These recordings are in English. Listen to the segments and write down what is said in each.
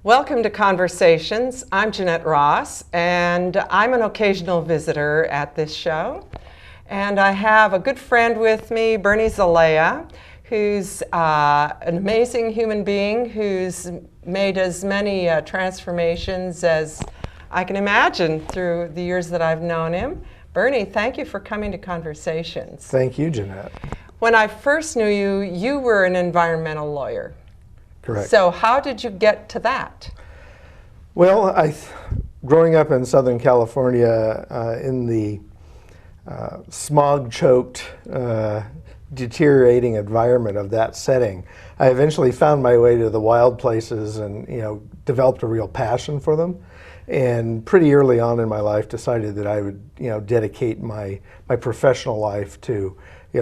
Welcome to Conversations. I'm Jeannette Ross, and I'm an occasional visitor at this show. And I have a good friend with me, Bernie Zaleha, who's an amazing human being who's made as many transformations as I can imagine through the years that I've known him. Bernie, thank you for coming to Conversations. Thank you, Jeannette. When I first knew you, you were an environmental lawyer. Correct. So how did you get to that? Well, growing up in Southern California in the smog-choked, deteriorating environment of that setting, I eventually found my way to the wild places and developed a real passion for them. And pretty early on in my life decided that I would dedicate my professional life to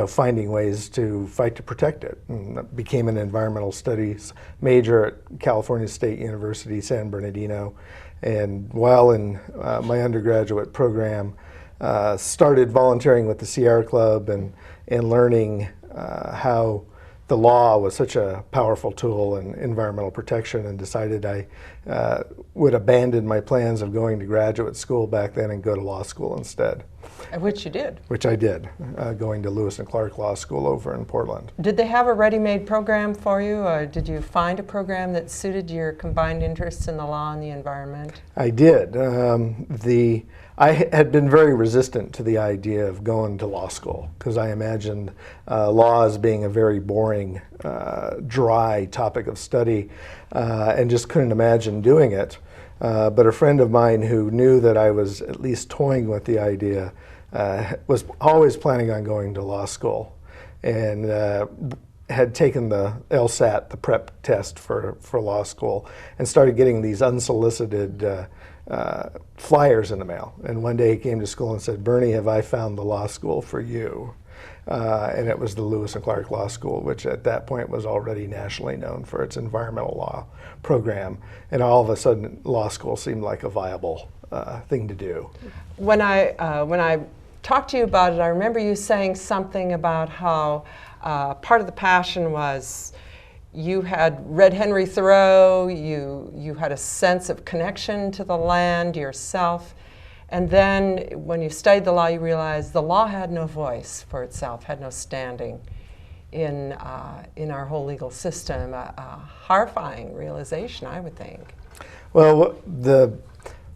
finding ways to fight to protect it. And became an environmental studies major at California State University, San Bernardino. And while in my undergraduate program, started volunteering with the Sierra Club and learning how the law was such a powerful tool in environmental protection, and decided I would abandon my plans of going to graduate school back then and go to law school instead. Which you did. Which I did, going to Lewis and Clark Law School over in Portland. Did they have a ready-made program for you, or did you find a program that suited your combined interests in the law and the environment? I did. I had been very resistant to the idea of going to law school because I imagined law as being a very boring, dry topic of study, and just couldn't imagine doing it. But a friend of mine who knew that I was at least toying with the idea was always planning on going to law school, and had taken the LSAT, the prep test for law school, and started getting these unsolicited flyers in the mail. And one day he came to school and said, "Bernie, have I found the law school for you?" And it was the Lewis and Clark Law School, which at that point was already nationally known for its environmental law program. And all of a sudden, law school seemed like a viable thing to do. When I talked to you about it, I remember you saying something about how part of the passion was you had read Henry Thoreau, you had a sense of connection to the land yourself, and then when you studied the law, you realized the law had no voice for itself, had no standing in our whole legal system. A horrifying realization, I would think. Well, the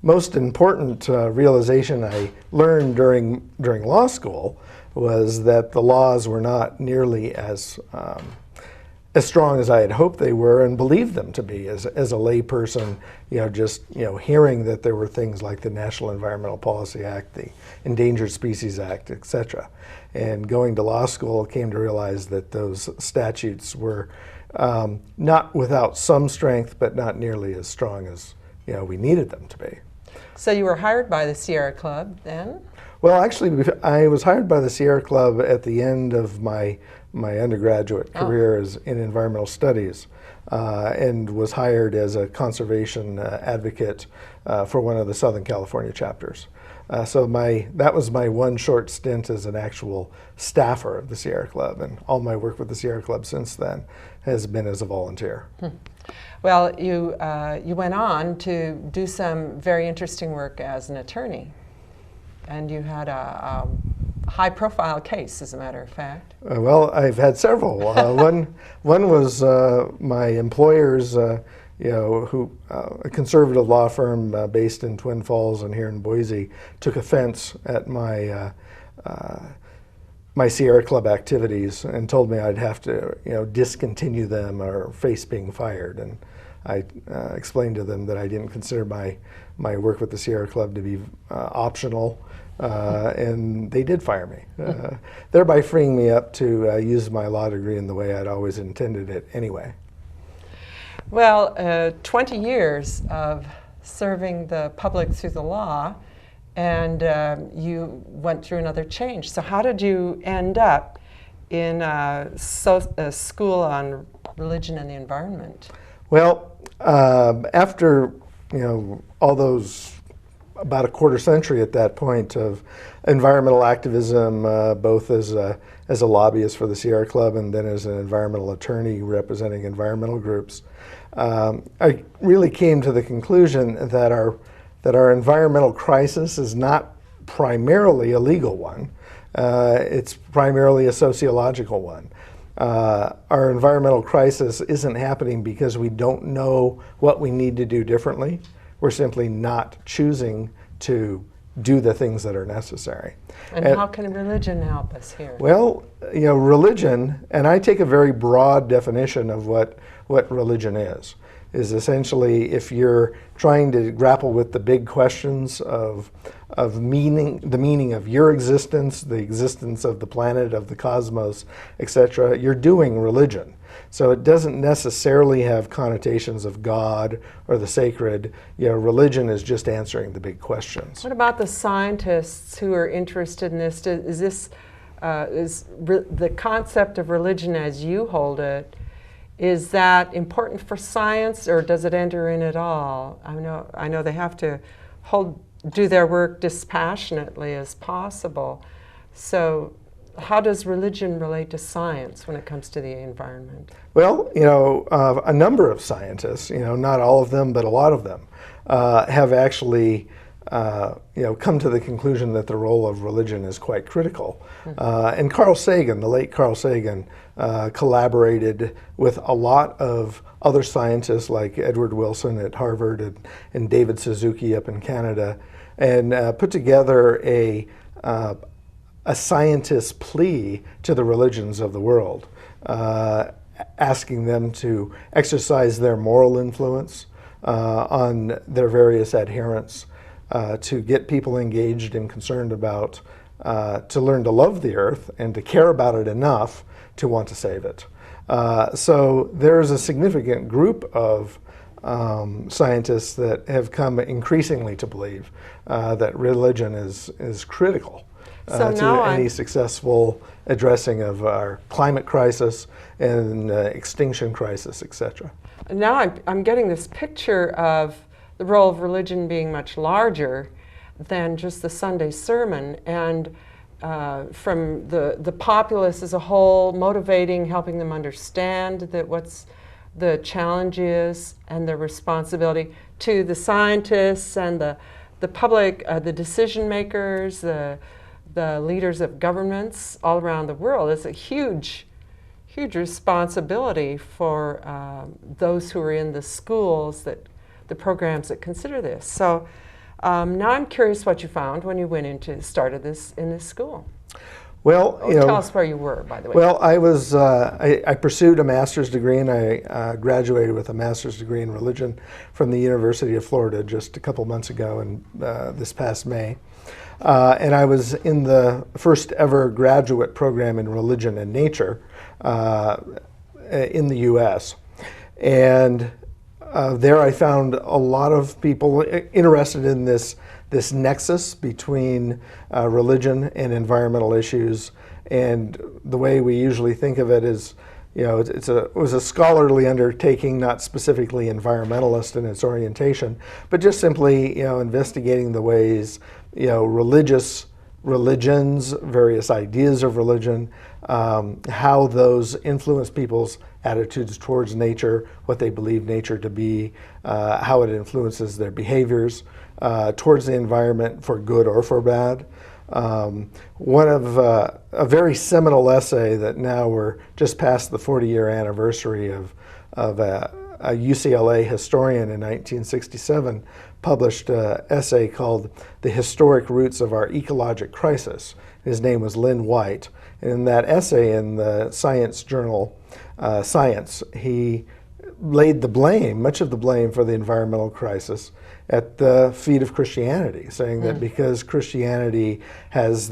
most important realization I learned during law school was that the laws were not nearly as strong as I had hoped they were and believed them to be as a layperson, just hearing that there were things like the National Environmental Policy Act, the Endangered Species Act, etc. And going to law school, came to realize that those statutes were not without some strength, but not nearly as strong as we needed them to be. So you were hired by the Sierra Club then? Well, actually, I was hired by the Sierra Club at the end of my undergraduate career in environmental studies, and was hired as a conservation advocate for one of the Southern California chapters. So that was my one short stint as an actual staffer of the Sierra Club, and all my work with the Sierra Club since then has been as a volunteer. Well, you went on to do some very interesting work as an attorney, and you had a high-profile case, as a matter of fact. Well, I've had several. One was my employer's, a conservative law firm based in Twin Falls and here in Boise, took offense at my Sierra Club activities and told me I'd have to, discontinue them or face being fired. And I explained to them that I didn't consider my work with the Sierra Club to be optional. And they did fire me, thereby freeing me up to use my law degree in the way I'd always intended it anyway. Well, 20 years of serving the public through the law, and you went through another change. So how did you end up in a school on religion and the environment? Well, after all those about a quarter century at that point of environmental activism, both as a lobbyist for the Sierra Club and then as an environmental attorney representing environmental groups. I really came to the conclusion that our environmental crisis is not primarily a legal one. It's primarily a sociological one. Our environmental crisis isn't happening because we don't know what we need to do differently. We're simply not choosing to do the things that are necessary. And how can religion help us here? Well, religion, and I take a very broad definition of what religion is essentially if you're trying to grapple with the big questions of meaning, the meaning of your existence, the existence of the planet, of the cosmos, etc., you're doing religion. So it doesn't necessarily have connotations of God or the sacred. Religion is just answering the big questions. What about the scientists who are interested in this? Is the concept of religion as you hold it, is that important for science, or does it enter in at all? I know they have to do their work dispassionately as possible. So how does religion relate to science when it comes to the environment? Well, a number of scientists, not all of them, but a lot of them, have actually come to the conclusion that the role of religion is quite critical. And Carl Sagan, the late Carl Sagan, collaborated with a lot of other scientists like Edward Wilson at Harvard and David Suzuki up in Canada, and put together a scientist's plea to the religions of the world, asking them to exercise their moral influence on their various adherents, to get people engaged and concerned about, to learn to love the earth and to care about it enough to want to save it. So there's a significant group of scientists that have come increasingly to believe that religion is critical to any successful addressing of our climate crisis and extinction crisis, etc. Now I'm getting this picture of the role of religion being much larger than just the Sunday sermon, and from the populace as a whole, motivating, helping them understand that what's the challenge is and the responsibility, to the scientists and the public, the decision makers, the leaders of governments all around the world. It's a huge responsibility for those who are in the schools, the programs that consider this. So now I'm curious what you found when you went into started this in this school. Well, tell us where you were, by the way. Well, I pursued a master's degree, and I graduated with a master's degree in religion from the University of Florida just a couple months ago, in this past May. And I was in the first ever graduate program in religion and nature in the U.S. And there I found a lot of people interested in this nexus between religion and environmental issues. And the way we usually think of it is, it was a scholarly undertaking, not specifically environmentalist in its orientation, but just simply, investigating the ways, religions, various ideas of religion, how those influence people's attitudes towards nature, what they believe nature to be, how it influences their behaviors towards the environment for good or for bad. One of a very seminal essay that now we're just past the 40-year anniversary of a UCLA historian in 1967 published an essay called "The Historic Roots of Our Ecologic Crisis." His name was Lynn White. And in that essay in the science journal Science, he laid the blame, much of the blame for the environmental crisis, at the feet of Christianity, saying that because Christianity has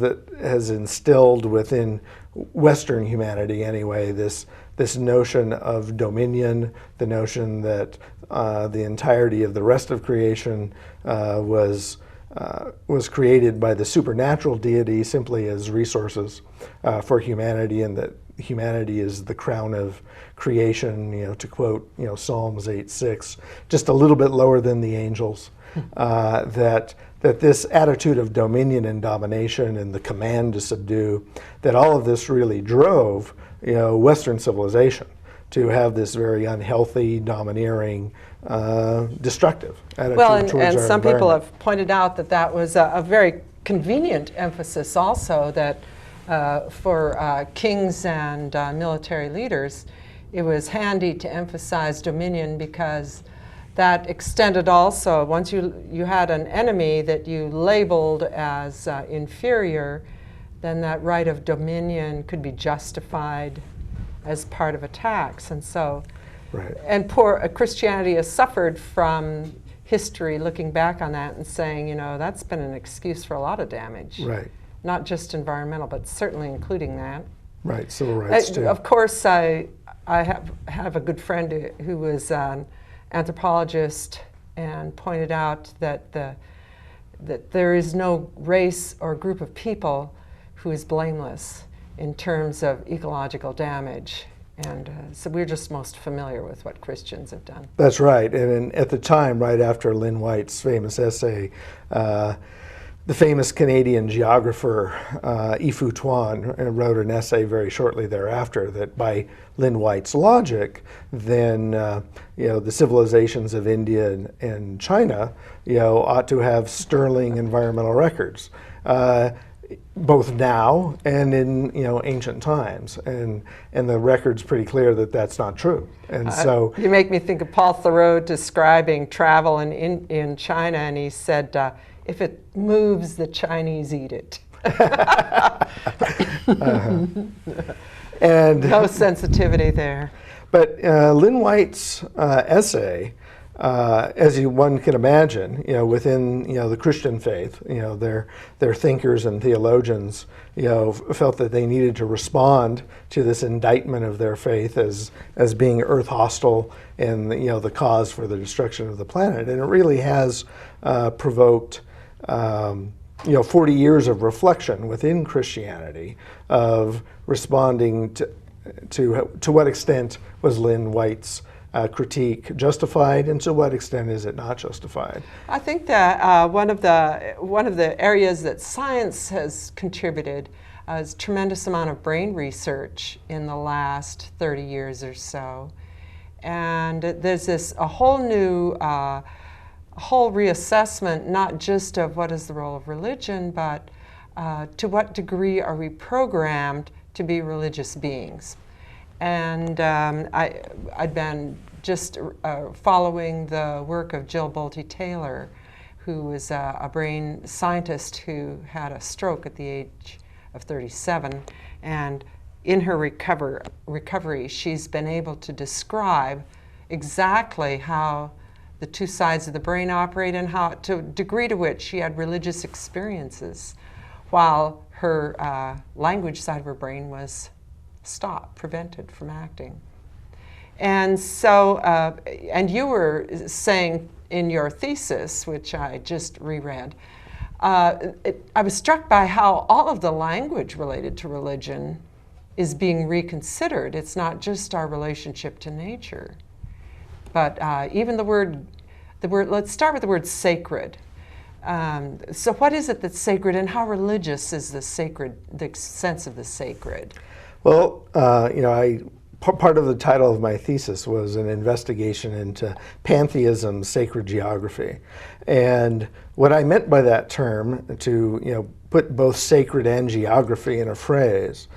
instilled within Western humanity anyway this notion of dominion, the notion that the entirety of the rest of creation was created by the supernatural deity simply as resources for humanity, and that humanity is the crown of creation, to quote Psalms 8:6, just a little bit lower than the angels. That that this attitude of dominion and domination and the command to subdue, that all of this really drove, Western civilization to have this very unhealthy, domineering, destructive attitude towards our and some people environment. have pointed out that that was a very convenient emphasis also, that for kings and military leaders, it was handy to emphasize dominion, because that extended also, once you had an enemy that you labeled as inferior, then that right of dominion could be justified as part of attacks. And so, Right. and poor Christianity has suffered from history looking back on that and saying, that's been an excuse for a lot of damage. Right. Not just environmental, but certainly including that. Right, civil rights too. Of course, I have a good friend who was an anthropologist and pointed out that that there is no race or group of people who is blameless in terms of ecological damage. And so we're just most familiar with what Christians have done. That's right. And at the time, right after Lynn White's famous essay, the famous Canadian geographer Ifu Tuan wrote an essay very shortly thereafter that by Lynn White's logic, then the civilizations of India and China ought to have sterling environmental records, both now and in ancient times, and the record's pretty clear that that's not true. And so you make me think of Paul Thoreau describing travel in China, and he said, if it moves, the Chinese eat it. And no sensitivity there. But Lynn White's essay, as one can imagine, within the Christian faith, their thinkers and theologians, felt that they needed to respond to this indictment of their faith as being earth hostile and the cause for the destruction of the planet. And it really has provoked 40 years of reflection within Christianity of responding to what extent was Lynn White's critique justified, and to what extent is it not justified? I think that one of the areas that science has contributed is a tremendous amount of brain research in the last 30 years or so, and there's a whole new whole reassessment, not just of what is the role of religion, but to what degree are we programmed to be religious beings. And I'd been just following the work of Jill Bolte Taylor, who was a brain scientist who had a stroke at the age of 37. And in her recovery, she's been able to describe exactly how the two sides of the brain operate and how, to a degree to which she had religious experiences, while her language side of her brain was prevented from acting. And so, and you were saying in your thesis, which I just reread, I was struck by how all of the language related to religion is being reconsidered. It's not just our relationship to nature, but even the word, let's start with the word sacred. So what is it that's sacred, and how religious is the sense of the sacred? Well, part of the title of my thesis was an investigation into Pantheism Sacred Geography. And what I meant by that term, to put both sacred and geography in a phrase,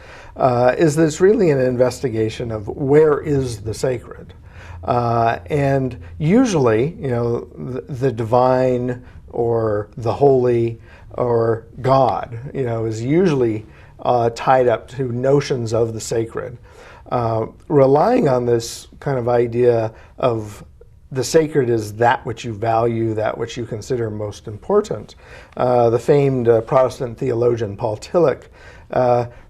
is that it's really an investigation of where is the sacred. And usually, the divine or the holy or God, is usually tied up to notions of the sacred. Relying on this kind of idea of the sacred is that which you value, that which you consider most important. The famed Protestant theologian Paul Tillich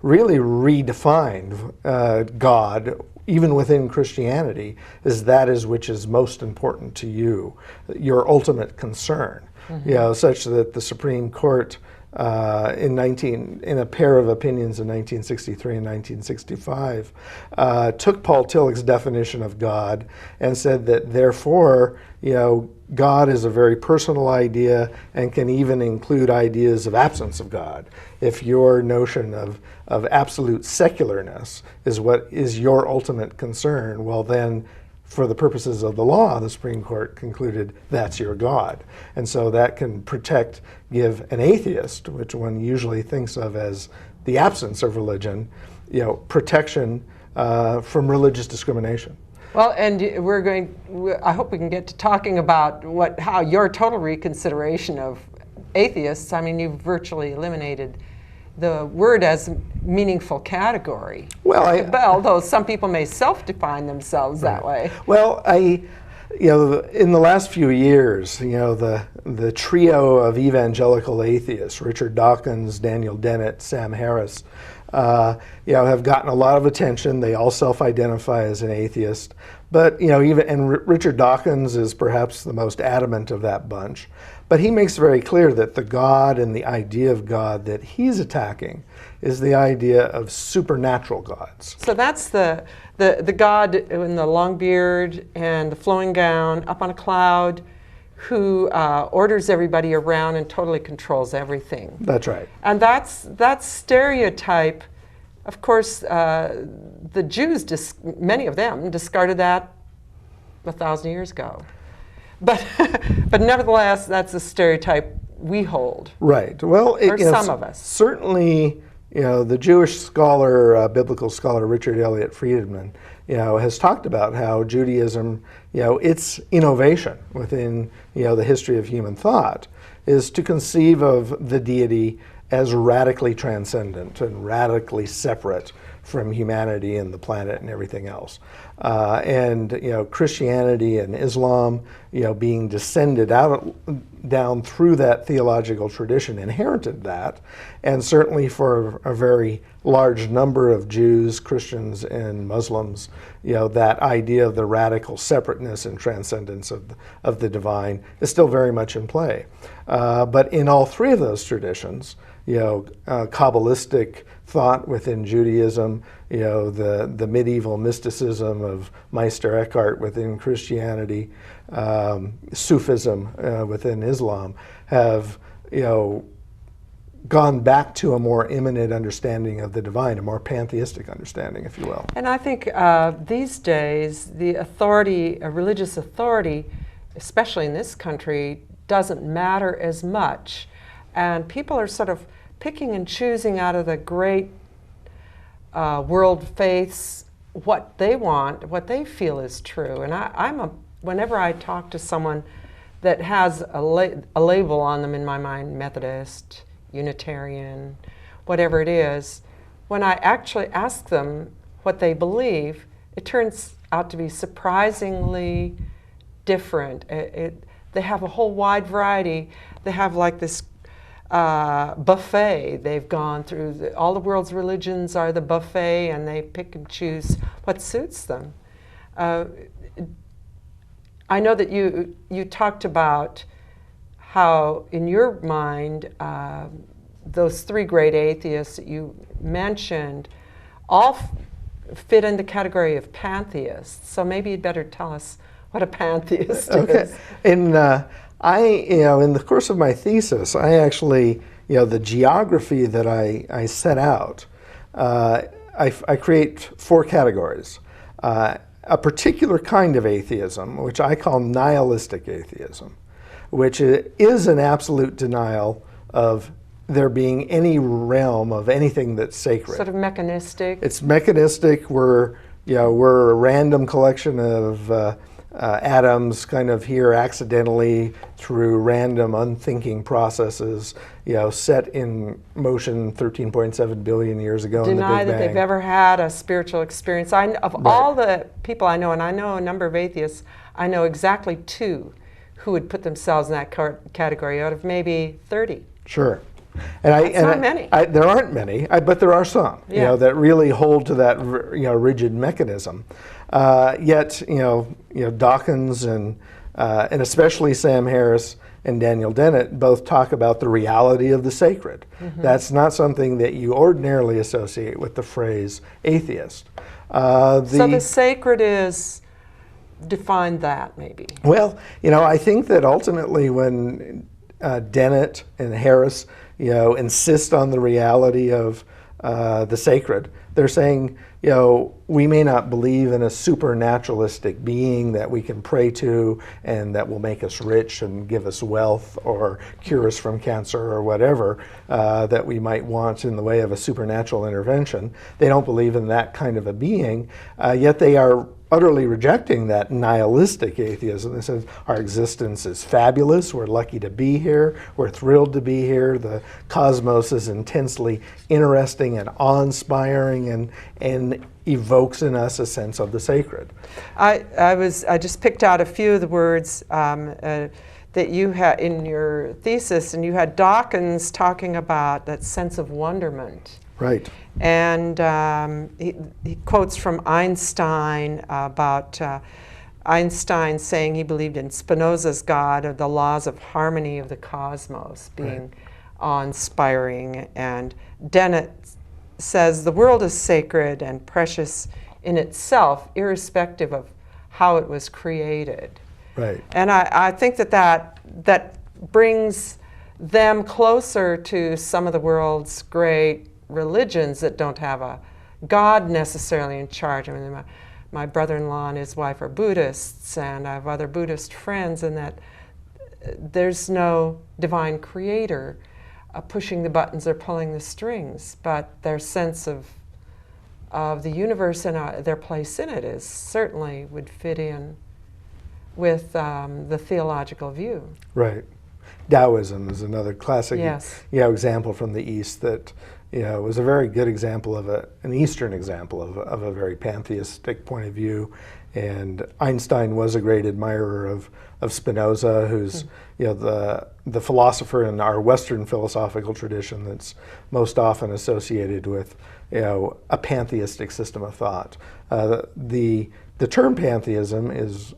really redefined God, even within Christianity, as that is which is most important to you, your ultimate concern. Mm-hmm. Such that the Supreme Court in a pair of opinions in 1963 and 1965, took Paul Tillich's definition of God and said that therefore, God is a very personal idea and can even include ideas of absence of God. If your notion of absolute secularness is what is your ultimate concern, well then, for the purposes of the law, the Supreme Court concluded that's your God. And so that can give an atheist, which one usually thinks of as the absence of religion, protection from religious discrimination. Well, and I hope we can get to talking about how your total reconsideration of atheists, I mean, you've virtually eliminated the word as a meaningful category. Well, although some people may self-define themselves that way. Well, in the last few years, the trio of evangelical atheists, Richard Dawkins, Daniel Dennett, Sam Harris, have gotten a lot of attention. They all self-identify as an atheist, but Richard Dawkins is perhaps the most adamant of that bunch. But he makes very clear that the God and the idea of God that he's attacking is the idea of supernatural gods. So that's the God in the long beard and the flowing gown up on a cloud, who orders everybody around and totally controls everything. That's right. And that stereotype, of course, the Jews, many of them, discarded that 1,000 years ago. But nevertheless, that's a stereotype we hold. Right. Well, some of us. Certainly, the Jewish scholar, biblical scholar Richard Elliott Friedman, has talked about how Judaism, its innovation within, the history of human thought is to conceive of the deity as radically transcendent and radically separate from humanity and the planet and everything else. Christianity and Islam, being descended down through that theological tradition, inherited that, and certainly for a very large number of Jews, Christians, and Muslims, that idea of the radical separateness and transcendence of the divine is still very much in play. But in all three of those traditions, Kabbalistic thought within Judaism, the medieval mysticism of Meister Eckhart within Christianity, Sufism within Islam, have gone back to a more immanent understanding of the divine, a more pantheistic understanding, if you will. And I think these days, the authority, a religious authority, especially in this country, doesn't matter as much. And people are sort of picking and choosing out of the great world faiths what they want, what they feel is true. And whenever I talk to someone that has a label on them, in my mind, Methodist, Unitarian, whatever it is, when I actually ask them what they believe, it turns out to be surprisingly different. They have a whole wide variety. They have like this buffet. They've gone through all the world's religions are the buffet, and they pick and choose what suits them. I know that you talked about how, in your mind, those three great atheists that you mentioned all fit in the category of pantheists. So maybe you'd better tell us what a pantheist is. In the course of my thesis, I actually, the geography that I set out, I create four categories. A particular kind of atheism, which I call nihilistic atheism, which is an absolute denial of there being any realm of anything that's sacred. Sort of mechanistic. It's mechanistic. We're a random collection of atoms kind of here accidentally through random unthinking processes, set in motion 13.7 billion years ago in the Big Bang. Deny that they've ever had a spiritual experience. All the people I know, and I know a number of atheists, I know exactly two who would put themselves in that category out of maybe 30. Sure. That's not many. There aren't many, but there are some, that really hold to that, rigid mechanism. Yet, Dawkins and and especially Sam Harris and Daniel Dennett both talk about the reality of the sacred. That's not something that you ordinarily associate with the phrase atheist. So the sacred is, define that maybe. Well, I think that ultimately when Dennett and Harris, insist on the reality of the sacred, they're saying, we may not believe in a supernaturalistic being that we can pray to and that will make us rich and give us wealth or cure us from cancer or whatever that we might want in the way of a supernatural intervention. They don't believe in that kind of a being, yet they are utterly rejecting that nihilistic atheism that says our existence is fabulous, we're lucky to be here, we're thrilled to be here, the cosmos is intensely interesting and awe-inspiring and evokes in us a sense of the sacred. I just picked out a few of the words that you had in your thesis, and you had Dawkins talking about that sense of wonderment. Right. And he quotes from Einstein about Einstein saying he believed in Spinoza's God of the laws of harmony of the cosmos being awe-inspiring. And Dennett says the world is sacred and precious in itself, irrespective of how it was created. Right. And I think that brings them closer to some of the world's great religions that don't have a God necessarily in charge. I mean, my brother-in-law and his wife are Buddhists, and I have other Buddhist friends, and that there's no divine creator pushing the buttons or pulling the strings, but their sense of the universe and their place in it is certainly would fit in with the theological view. Right. Taoism is another classic example from the East that was a very good example of an Eastern example of a very pantheistic point of view. And Einstein was a great admirer of Spinoza, who's the philosopher in our Western philosophical tradition that's most often associated with a pantheistic system of thought. The term pantheism is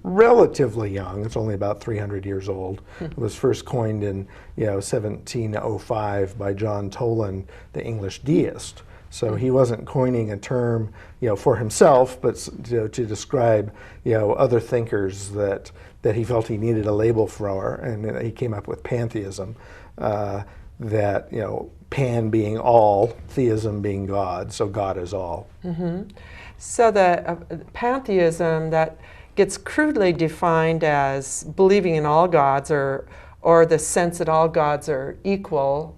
relatively young. It's only about 300 years old. It was first coined in 1705 by John Toland, the English deist. So he wasn't coining a term for himself, but to describe other thinkers that he felt he needed a label for, and he came up with pantheism. That pan being all, theism being God, so God is all. Mm-hmm. So the pantheism that gets crudely defined as believing in all gods, or the sense that all gods are equal,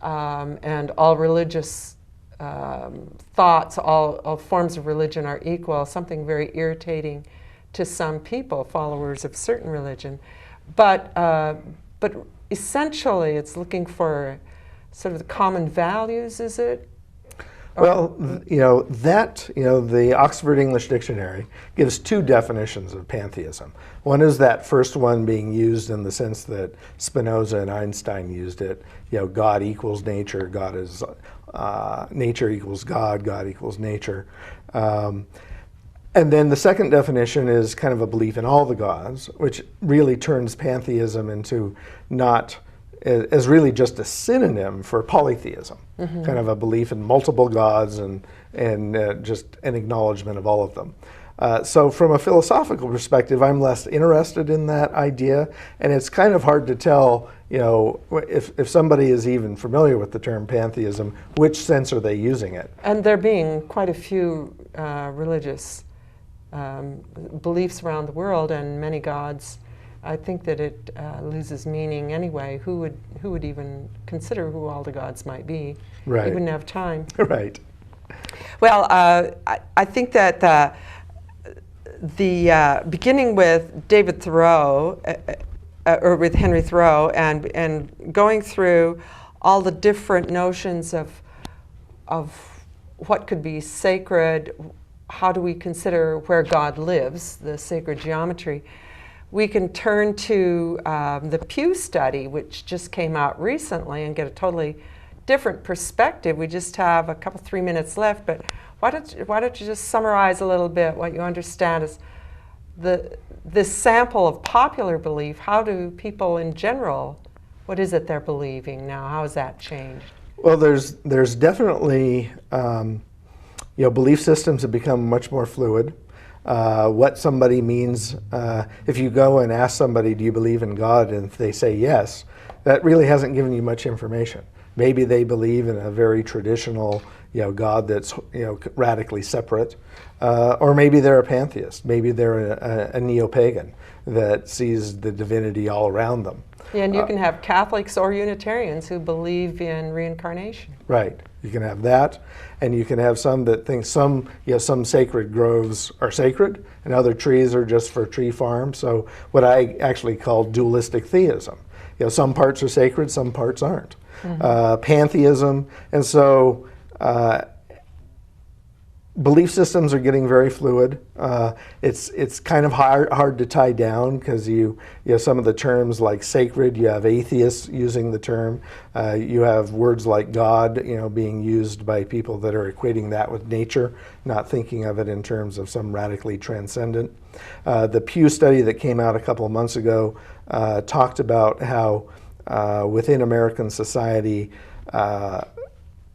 and all religious thoughts, all forms of religion are equal, something very irritating to some people, followers of certain religion. But essentially it's looking for sort of the common values, is it? Well, the Oxford English Dictionary gives two definitions of pantheism. One is that first one being used in the sense that Spinoza and Einstein used it. God equals nature, God is nature equals God, God equals nature. And then the second definition is kind of a belief in all the gods, which really turns pantheism into not as really just a synonym for polytheism, kind of a belief in multiple gods and just an acknowledgement of all of them. So from a philosophical perspective, I'm less interested in that idea, and it's kind of hard to tell, if somebody is even familiar with the term pantheism, which sense are they using it? And there being quite a few religious beliefs around the world and many gods, I think that it loses meaning anyway. Who would even consider who all the gods might be? Right. You wouldn't have time. Right. Well, I think that the beginning with David Thoreau, or with Henry Thoreau, and going through all the different notions of what could be sacred, how do we consider where God lives, the sacred geometry. We can turn to the Pew study, which just came out recently, and get a totally different perspective. We just have a couple, 3 minutes left, but why don't you just summarize a little bit what you understand as this sample of popular belief, how do people in general, what is it they're believing now? How has that changed? Well, there's definitely, belief systems have become much more fluid. What somebody means, if you go and ask somebody, do you believe in God? And if they say yes, that really hasn't given you much information. Maybe they believe in a very traditional, God that's, radically separate. Or maybe they're a pantheist. Maybe they're a neo-pagan that sees the divinity all around them. Yeah, and you can have Catholics or Unitarians who believe in reincarnation. Right. You can have that, and you can have some that think some sacred groves are sacred, and other trees are just for tree farm. So what I actually call dualistic theism. Some parts are sacred, some parts aren't. Mm-hmm. Pantheism, and so belief systems are getting very fluid. It's kind of hard to tie down because you some of the terms like sacred, you have atheists using the term. You have words like God, being used by people that are equating that with nature, not thinking of it in terms of some radically transcendent. The Pew study that came out a couple of months ago talked about how within American society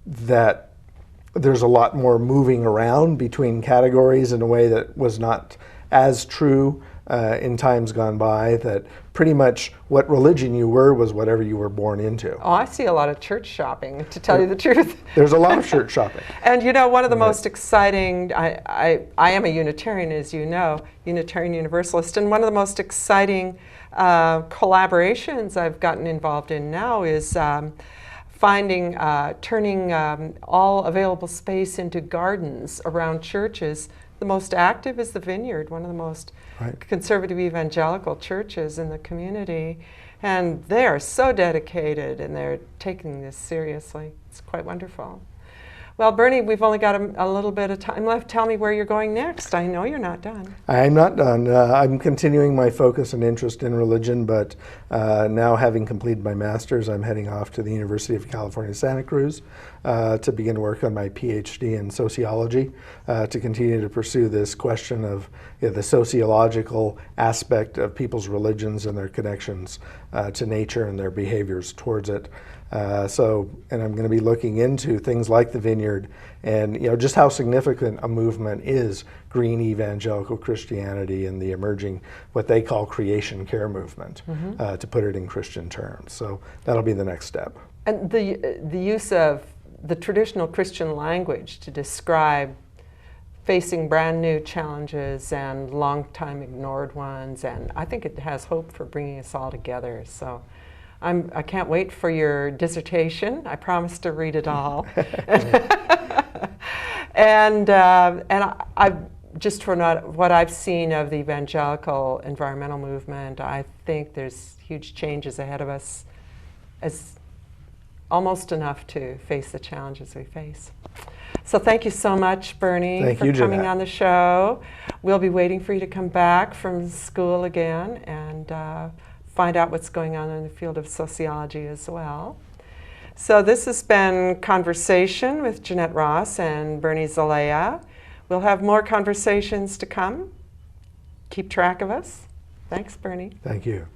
that there's a lot more moving around between categories in a way that was not as true in times gone by, that pretty much what religion you were was whatever you were born into. Oh, I see a lot of church shopping, to tell you the truth. There's a lot of church shopping. And one of the most exciting, I am a Unitarian, as you know, Unitarian Universalist, and one of the most exciting collaborations I've gotten involved in now is turning all available space into gardens around churches. The most active is the Vineyard, one of the most conservative evangelical churches in the community. And they are so dedicated, and they're taking this seriously. It's quite wonderful. Well, Bernie, we've only got a little bit of time left. Tell me where you're going next. I know you're not done. I'm not done. I'm continuing my focus and interest in religion, but now having completed my master's, I'm heading off to the University of California, Santa Cruz to begin work on my Ph.D. in sociology, to continue to pursue this question of the sociological aspect of people's religions and their connections to nature and their behaviors towards it. And I'm going to be looking into things like the Vineyard and just how significant a movement is green evangelical Christianity and the emerging what they call creation care movement, to put it in Christian terms. So that'll be the next step. And the use of the traditional Christian language to describe facing brand new challenges and long time ignored ones, and I think it has hope for bringing us all together. So I can't wait for your dissertation. I promise to read it all. and I just for what I've seen of the evangelical environmental movement, I think there's huge changes ahead of us, as almost enough to face the challenges we face. So thank you so much, Bernie, for coming on the show. We'll be waiting for you to come back from school again and find out what's going on in the field of sociology as well. So this has been Conversation with Jeannette Ross and Bernie Zaleha. We'll have more conversations to come. Keep track of us. Thanks, Bernie. Thank you.